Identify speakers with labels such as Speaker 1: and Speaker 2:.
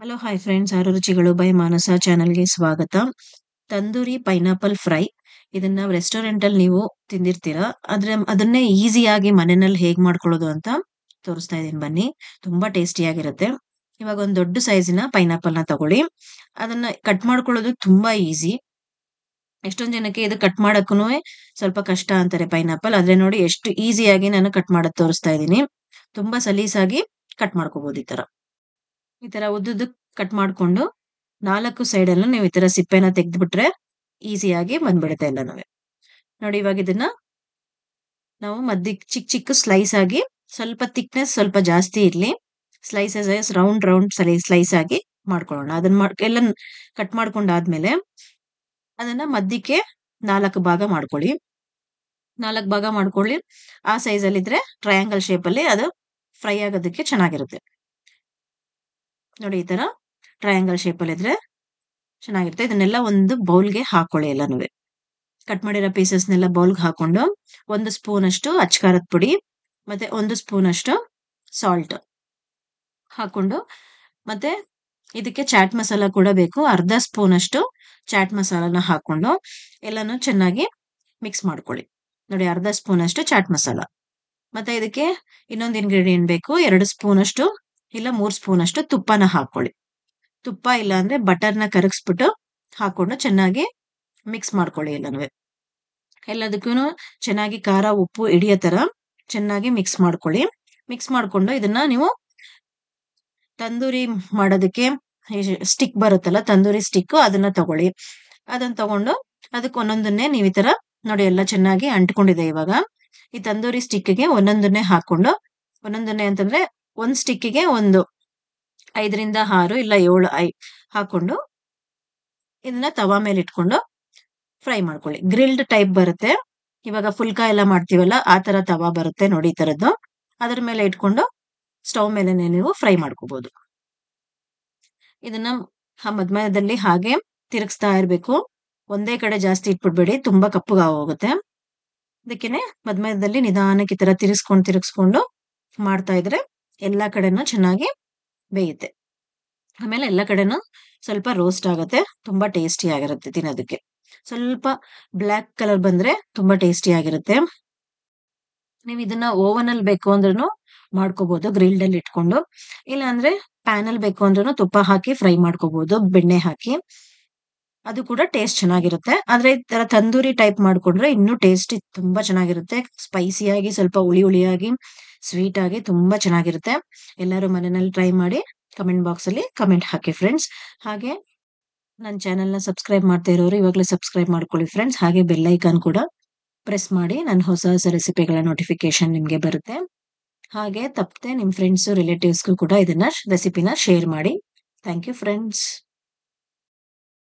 Speaker 1: Hello hi friends, ಆರು ರುಚಿಗಳು by ಮಾನಸ ಚಾನಲ್ಗೆ ಸ್ವಾಗತ. ತಂದೂರಿ ಪೈನಾಪಲ್ ಫ್ರೈ ಇದನ್ನ ನಾವು ರೆಸ್ಟೋರೆಂಟ್ ಅಲ್ಲಿ ನೀವು ತಿಂದಿರ್ತೀರಾ. ಆದ್ರೆ ಅದನ್ನೇ ಈಸಿಯಾಗಿ ಮನೆಯಲ್ಲಿ ಹೇಗ್ ಮಾಡ್ಕೊಳ್ಳೋದು ಅಂತ ತೋರಿಸ್ತಾ ಇದೀನಿ, ಬನ್ನಿ. ತುಂಬಾ ಟೇಸ್ಟಿಯಾಗಿರುತ್ತೆ. ಇವಾಗ ಒಂದು ದೊಡ್ಡ ಸೈಜಿನ ಪೈನಾಪಲ್ ನ ತಗೊಳ್ಳಿ. ಅದನ್ನ ಕಟ್ ಮಾಡ್ಕೊಳ್ಳೋದು ತುಂಬಾ ಈಸಿ. ಎಷ್ಟೊಂದ್ ಜನಕ್ಕೆ ಇದು ಕಟ್ ಮಾಡಕ್ಕೂ ಸ್ವಲ್ಪ ಕಷ್ಟ ಅಂತಾರೆ ಪೈನಾಪಲ್. ಆದ್ರೆ ನೋಡಿ ಎಷ್ಟು ಈಸಿಯಾಗಿ ನಾನು ಕಟ್ ಮಾಡೋದು ತೋರಿಸ್ತಾ ಇದ್ದೀನಿ. ತುಂಬಾ ಸಲೀಸಾಗಿ ಕಟ್ ಮಾಡ್ಕೋಬಹುದು. ಈ ತರ ಉದ್ದುದ್ದಕ್ಕೆ ಕಟ್ ಮಾಡ್ಕೊಂಡು 4 ಸೈಡ್ ಅಲ್ಲೂ ನೀವು ಈ ತರ ಸಿಪ್ಪೆನ ತೆಗೆದ್ಬಿಟ್ರೆ ಈಸಿಯಾಗಿ ಬಂದ್ಬಿಡುತ್ತೆ ಎಲ್ಲಾನು. ನೋಡಿ, ಇವಾಗ ಇದನ್ನ ನಾವು ಮಧ್ಯಕ್ಕೆ ಚಿಕ್ಕ ಚಿಕ್ಕ ಸ್ಲೈಸ್ ಆಗಿ, ಸ್ವಲ್ಪ ಥಿಕ್ನೆಸ್ ಸ್ವಲ್ಪ ಜಾಸ್ತಿ ಇರ್ಲಿ, ಸ್ಲೈಸಸ್ ರೌಂಡ್ ರೌಂಡ್ ಸ್ಲೈಸ್ ಆಗಿ ಮಾಡ್ಕೊಳ್ಳೋಣ. ಅದನ್ನ ಎಲ್ಲ ಕಟ್ ಮಾಡ್ಕೊಂಡಾದ್ಮೇಲೆ ಅದನ್ನ ಮಧ್ಯಕ್ಕೆ 4 ಭಾಗ ಮಾಡ್ಕೊಳ್ಳಿ. 4 ಭಾಗ ಮಾಡ್ಕೊಳ್ಳಿ. ಆ ಸೈಜ್ ಅಲ್ಲಿ ಇದ್ರೆ ಟ್ರಯಾಂಗಲ್ ಶೇಪ್ ಅಲ್ಲಿ ಅದು ಫ್ರೈ ಆಗೋದಕ್ಕೆ ಚೆನ್ನಾಗಿರುತ್ತೆ. ನೋಡಿ, ಈ ತರ ಟ್ರಯಾಂಗಲ್ ಶೇಪ್ ಅಲ್ಲಿ ಇದ್ರೆ ಚೆನ್ನಾಗಿರುತ್ತೆ. ಇದನ್ನೆಲ್ಲ ಒಂದು ಬೌಲ್ಗೆ ಹಾಕೊಳ್ಳಿ. ಎಲ್ಲಾನು ಕಟ್ ಮಾಡಿರೋ ಪೀಸಸ್ನೆಲ್ಲ ಬೌಲ್ಗೆ ಹಾಕೊಂಡು 1 ಸ್ಪೂನ್ ಅಷ್ಟು ಅಚ್ಕಾರದ ಪುಡಿ ಮತ್ತೆ 1 ಸ್ಪೂನ್ ಅಷ್ಟು ಸಾಲ್ಟ್ ಹಾಕೊಂಡು, ಮತ್ತೆ ಇದಕ್ಕೆ ಚಾಟ್ ಮಸಾಲ ಕೂಡ ಬೇಕು. ಅರ್ಧ ಸ್ಪೂನ್ ಅಷ್ಟು ಚಾಟ್ ಮಸಾಲಾನ ಹಾಕೊಂಡು ಎಲ್ಲಾನು ಚೆನ್ನಾಗಿ ಮಿಕ್ಸ್ ಮಾಡ್ಕೊಳ್ಳಿ. ನೋಡಿ, ಅರ್ಧ ಸ್ಪೂನ್ ಅಷ್ಟು ಚಾಟ್ ಮಸಾಲ. ಮತ್ತೆ ಇದಕ್ಕೆ ಇನ್ನೊಂದು ಇಂಗ್ರೀಡಿಯೆಂಟ್ ಬೇಕು. 2 ಸ್ಪೂನ್ ಅಷ್ಟು ಇಲ್ಲ 3 ಸ್ಪೂನ್ ಅಷ್ಟು ತುಪ್ಪನ ಹಾಕೊಳ್ಳಿ. ತುಪ್ಪ ಇಲ್ಲ ಅಂದ್ರೆ ಬಟರ್ನ ಕರಗಿಸ್ಬಿಟ್ಟು ಹಾಕೊಂಡು ಚೆನ್ನಾಗಿ ಮಿಕ್ಸ್ ಮಾಡ್ಕೊಳ್ಳಿ. ಎಲ್ಲದಕ್ಕೂ ಚೆನ್ನಾಗಿ ಖಾರ ಉಪ್ಪು ಹಿಡಿಯೋ ತರ ಚೆನ್ನಾಗಿ ಮಿಕ್ಸ್ ಮಾಡ್ಕೊಳ್ಳಿ. ಮಿಕ್ಸ್ ಮಾಡ್ಕೊಂಡು ಇದನ್ನ ನೀವು ತಂದೂರಿ ಮಾಡೋದಕ್ಕೆ ಸ್ಟಿಕ್ ಬರುತ್ತಲ್ಲ, ತಂದೂರಿ ಸ್ಟಿಕ್, ಅದನ್ನ ತಗೊಳ್ಳಿ. ಅದನ್ನ ತಗೊಂಡು ಅದಕ್ಕೆ ಒಂದೊಂದನ್ನೇ ನೀವು ಈ ತರ ನೋಡಿ ಎಲ್ಲ ಚೆನ್ನಾಗಿ ಅಂಟ್ಕೊಂಡಿದೆ. ಇವಾಗ ಈ ತಂದೂರಿ ಸ್ಟಿಕ್ಗೆ ಒಂದೊಂದನ್ನೇ ಹಾಕೊಂಡು, ಒಂದೊಂದನ್ನೇ ಅಂತಂದ್ರೆ ಒಂದ್ ಸ್ಟಿಕ್ಗೆ ಒಂದು 5 ರಿಂದ 6 ಇಲ್ಲ 7 ಹಾಕೊಂಡು ಇದನ್ನ ತವಾ ಮೇಲೆ ಇಟ್ಕೊಂಡು ಫ್ರೈ ಮಾಡ್ಕೊಳ್ಳಿ. ಗ್ರಿಲ್ಡ್ ಟೈಪ್ ಬರುತ್ತೆ. ಇವಾಗ ಫುಲ್ಕಾ ಎಲ್ಲ ಮಾಡ್ತೀವಲ್ಲ ಆ ತರ ತವಾ ಬರುತ್ತೆ ನೋಡಿ, ಈ ತರದ್ದು. ಅದ್ರ ಮೇಲೆ ಇಟ್ಕೊಂಡು ಸ್ಟವ್ ಮೇಲೆ ನೀವು ಫ್ರೈ ಮಾಡ್ಕೋಬಹುದು. ಇದನ್ನ ಮಧ್ಯದಲ್ಲಿ ಹಾಗೆ ತಿರುಗಿಸ್ತಾ ಇರ್ಬೇಕು. ಒಂದೇ ಕಡೆ ಜಾಸ್ತಿ ಇಟ್ಬಿಡ್ಬೇಡಿ, ತುಂಬಾ ಕಪ್ಪುಗ ಹೋಗುತ್ತೆ. ಅದಕ್ಕೇನೆ ಮಧ್ಯದಲ್ಲಿ ನಿಧಾನಕ್ಕೆ ಈ ತರ ತಿರುಗಿಸ್ಕೊಂಡು ಮಾಡ್ತಾ ಇದ್ರೆ ಎಲ್ಲಾ ಕಡೆನೂ ಚೆನ್ನಾಗಿ ಬೇಯುತ್ತೆ. ಆಮೇಲೆ ಎಲ್ಲ ಕಡೆನೂ ಸ್ವಲ್ಪ ರೋಸ್ಟ್ ಆಗುತ್ತೆ. ತುಂಬಾ ಟೇಸ್ಟಿ ಆಗಿರುತ್ತೆ ತಿನ್ನೋದಕ್ಕೆ. ಸ್ವಲ್ಪ ಬ್ಲ್ಯಾಕ್ ಕಲರ್ ಬಂದ್ರೆ ತುಂಬಾ ಟೇಸ್ಟಿ ಆಗಿರುತ್ತೆ. ನೀವು ಇದನ್ನ ಓವನ್ ಅಲ್ಲಿ ಬೇಕು ಅಂದ್ರೂ ಮಾಡ್ಕೋಬಹುದು, ಗ್ರಿಲ್ಡ್ ಅಲ್ಲಿ ಇಟ್ಕೊಂಡು. ಇಲ್ಲ ಅಂದ್ರೆ ಪ್ಯಾನ್ ಅಲ್ಲಿ ಬೇಕು ಅಂದ್ರೂ ತುಪ್ಪ ಹಾಕಿ ಫ್ರೈ ಮಾಡ್ಕೋಬಹುದು, ಬೆಣ್ಣೆ ಹಾಕಿ. ಅದು ಕೂಡ ಟೇಸ್ಟ್ ಚೆನ್ನಾಗಿರುತ್ತೆ. ಆದ್ರೆ ಈ ತರ ತಂದೂರಿ ಟೈಪ್ ಮಾಡ್ಕೊಂಡ್ರೆ ಇನ್ನೂ ಟೇಸ್ಟ್ ತುಂಬಾ ಚೆನ್ನಾಗಿರುತ್ತೆ. ಸ್ಪೈಸಿಯಾಗಿ, ಸ್ವಲ್ಪ ಹುಳಿಯಾಗಿ, ಸ್ವೀಟ್ ಆಗಿ ತುಂಬಾ ಚೆನ್ನಾಗಿರುತ್ತೆ. ಎಲ್ಲರೂ ಮನೆಯಲ್ಲಿ ಟ್ರೈ ಮಾಡಿ ಕಮೆಂಟ್ ಬಾಕ್ಸ್ ಅಲ್ಲಿ ಕಮೆಂಟ್ ಹಾಕಿ ಫ್ರೆಂಡ್ಸ್. ಹಾಗೆ ನನ್ನ ಚಾನೆಲ್ನ ಸಬ್ಸ್ಕ್ರೈಬ್ ಮಾಡ್ತಾ ಇರೋರು ಇವಾಗಲೇ ಸಬ್ಸ್ಕ್ರೈಬ್ ಮಾಡ್ಕೊಳ್ಳಿ ಫ್ರೆಂಡ್ಸ್. ಹಾಗೆ ಬೆಲ್ ಐಕಾನ್ ಕೂಡ ಪ್ರೆಸ್ ಮಾಡಿ, ನನ್ನ ಹೊಸ ರೆಸಿಪಿಗಳ ನೋಟಿಫಿಕೇಶನ್ ನಿಮ್ಗೆ ಬರುತ್ತೆ. ಹಾಗೆ ತಪ್ಪದೆ ನಿಮ್ ಫ್ರೆಂಡ್ಸ್ ರಿಲೇಟಿವ್ಸ್ಗೂ ಕೂಡ ಇದನ್ನ ರೆಸಿಪಿನ ಶೇರ್ ಮಾಡಿ. Thank you friends.